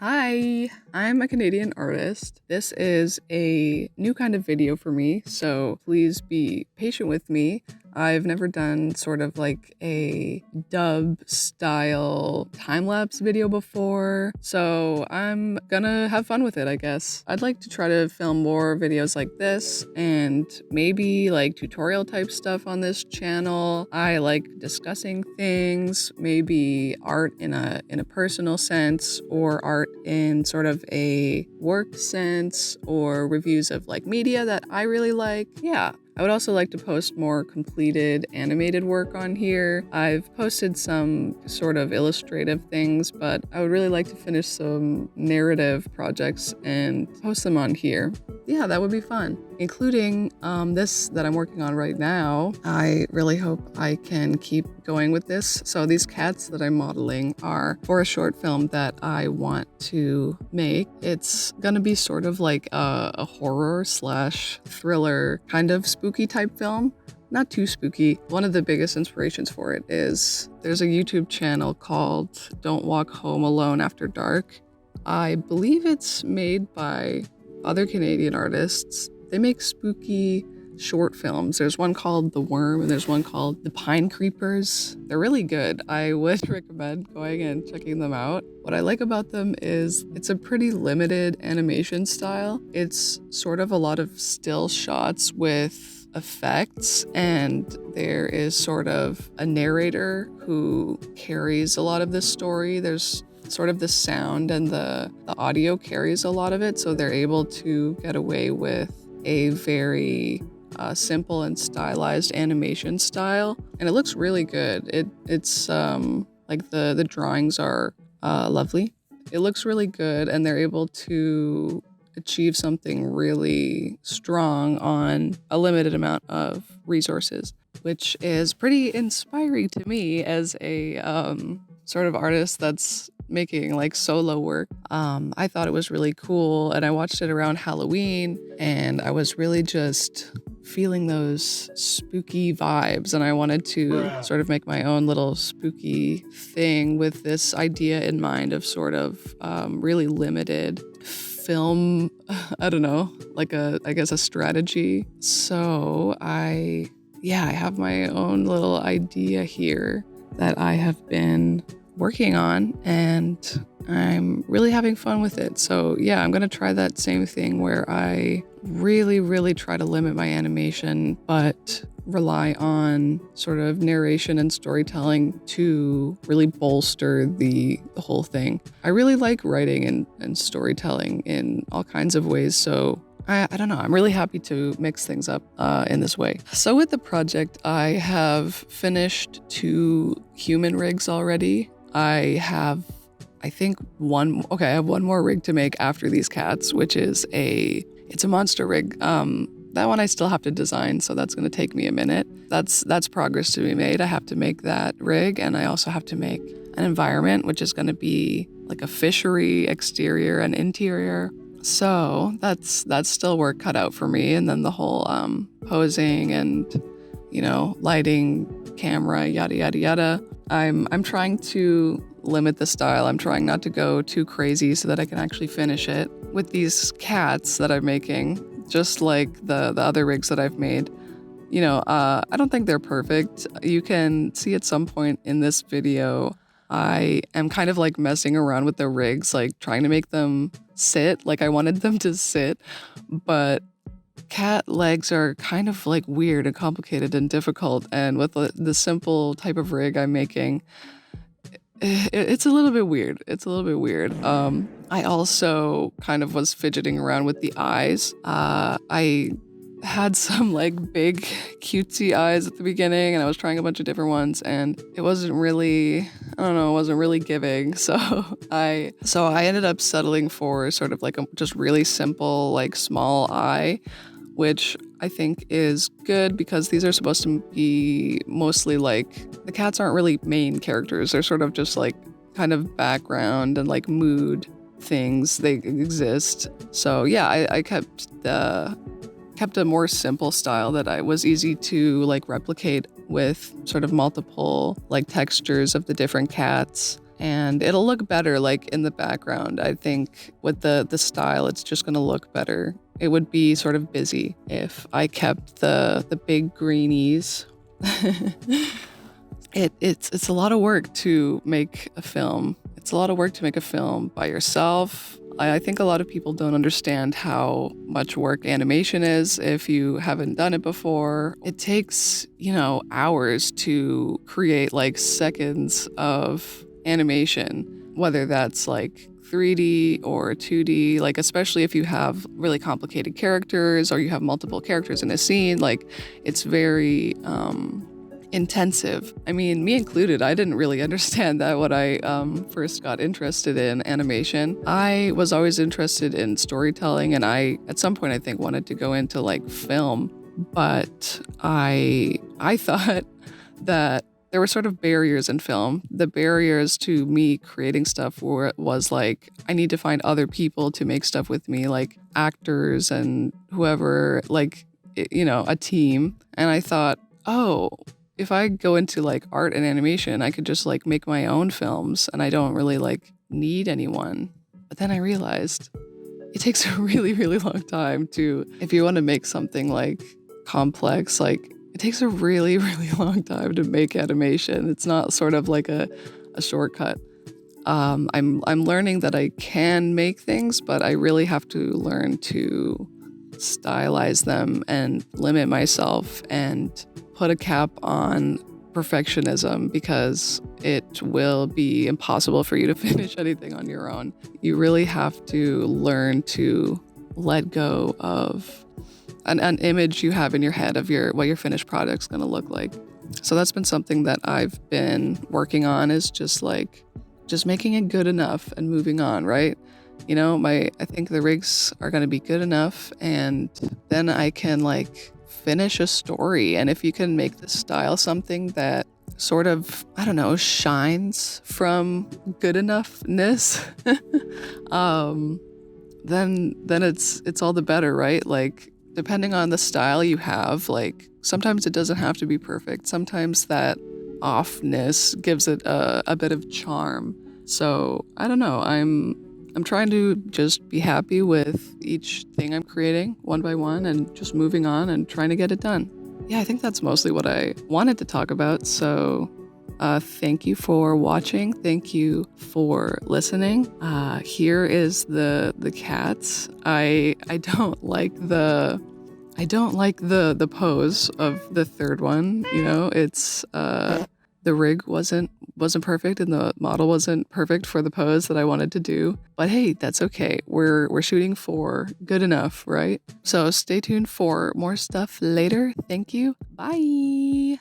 Hi, I'm a Canadian artist. This is a new kind of video for me, so please be patient with me. I've never done sort of like a dub style time-lapse video before, so I'm gonna have fun with it, I guess. I'd like to try to film more videos like this and maybe like tutorial type stuff on this channel. I like discussing things, maybe art in a personal sense or art in sort of a work sense or reviews of like media that I really like. Yeah. I would also like to post more completed animated work on here. I've posted some sort of illustrative things, but I would really like to finish some narrative projects and post them on here. Yeah, that would be fun, including this that I'm working on right now. I really hope I can keep going with this. So these cats that I'm modeling are for a short film that I want to make. It's gonna be sort of like a horror slash thriller kind of spooky type film. Not too spooky. One of the biggest inspirations for it is there's a YouTube channel called Don't Walk Home Alone After Dark. I believe it's made by other Canadian artists. They make spooky short films. There's one called The Worm and there's one called The Pine Creepers. They're really good. I would recommend going and checking them out. What I like about them is it's a pretty limited animation style. It's sort of a lot of still shots with effects, and there is sort of a narrator who carries a lot of this story. There's sort of the sound and the audio carries a lot of it, so they're able to get away with a very simple and stylized animation style, and it looks really good. It's like the drawings are lovely. It looks really good, and they're able to achieve something really strong on a limited amount of resources, which is pretty inspiring to me as a sort of artist that's making like solo work. I thought it was really cool, and I watched it around Halloween, and I was really just feeling those spooky vibes, and I wanted to sort of make my own little spooky thing with this idea in mind of sort of really limited film, I don't know, like I guess a strategy. So I have my own little idea here that I have been working on, and I'm really having fun with it. So yeah, I'm gonna try that same thing where I really try to limit my animation, but rely on sort of narration and storytelling to really bolster the whole thing. I really like writing and storytelling in all kinds of ways, so I don't know, I'm really happy to mix things up in this way. So with the project, I have finished 2 human rigs already. I have one more rig to make after these cats, which is it's a monster rig. That one I still have to design, so that's going to take me a minute. That's progress to be made. I have to make that rig, and I also have to make an environment, which is going to be like a fishery exterior and interior. So that's still work cut out for me. And then the whole posing and, you know, lighting, camera, yada yada yada. I'm trying to limit the style. I'm trying not to go too crazy so that I can actually finish it. With these cats that I'm making, just like the other rigs that I've made, you know, I don't think they're perfect. You can see at some point in this video, I am kind of like messing around with the rigs, like trying to make them sit, like I wanted them to sit, but cat legs are kind of like weird and complicated and difficult, and with the simple type of rig I'm making, it's a little bit weird. I also kind of was fidgeting around with the eyes. I had some like big cutesy eyes at the beginning, and I was trying a bunch of different ones, and it wasn't really, I don't know, it wasn't really giving. So I ended up settling for sort of like a just really simple, like small eye, which I think is good because these are supposed to be mostly like, the cats aren't really main characters. They're sort of just like kind of background and like mood things. They exist. So yeah, I kept a more simple style that I was easy to like replicate with sort of multiple like textures of the different cats. and it'll look better like in the background. I think with the style, it's just gonna look better. It would be sort of busy if I kept the big greenies. It's a lot of work to make a film. It's a lot of work to make a film by yourself. I think a lot of people don't understand how much work animation is if you haven't done it before. It takes, hours to create like seconds of animation, whether that's like 3D or 2D, like especially if you have really complicated characters or you have multiple characters in a scene, like it's very intensive. I mean, me included, I didn't really understand that when I first got interested in animation. I was always interested in storytelling, and I, at some point, I think wanted to go into like film, but I thought that there were sort of barriers in film. The barriers to me creating stuff was like, I need to find other people to make stuff with me, like actors and whoever, like, a team. And I thought, oh, if I go into like art and animation, I could just like make my own films and I don't really like need anyone. But then I realized it takes a really, really long time to, if you want to make something like complex, like it takes a really, really long time to make animation. It's not sort of like a shortcut. I'm learning that I can make things, but I really have to learn to stylize them and limit myself and put a cap on perfectionism, because it will be impossible for you to finish anything on your own. You really have to learn to let go of an image you have in your head of what your finished product's going to look like. So that's been something that I've been working on, is just making it good enough and moving on, right? I think the rigs are going to be good enough, and then I can like finish a story. And if you can make the style something that sort of, I don't know, shines from good enoughness, then it's all the better, right? Like, depending on the style you have, like sometimes it doesn't have to be perfect. Sometimes that offness gives it a bit of charm. So I don't know. I'm trying to just be happy with each thing I'm creating one by one and just moving on and trying to get it done. Yeah, I think that's mostly what I wanted to talk about. So thank you for watching. Thank you for listening. Here is the cats. I don't like the pose of the third one. It's the rig wasn't perfect and the model wasn't perfect for the pose that I wanted to do. But hey, that's okay. We're shooting for good enough, right? So stay tuned for more stuff later. Thank you. Bye.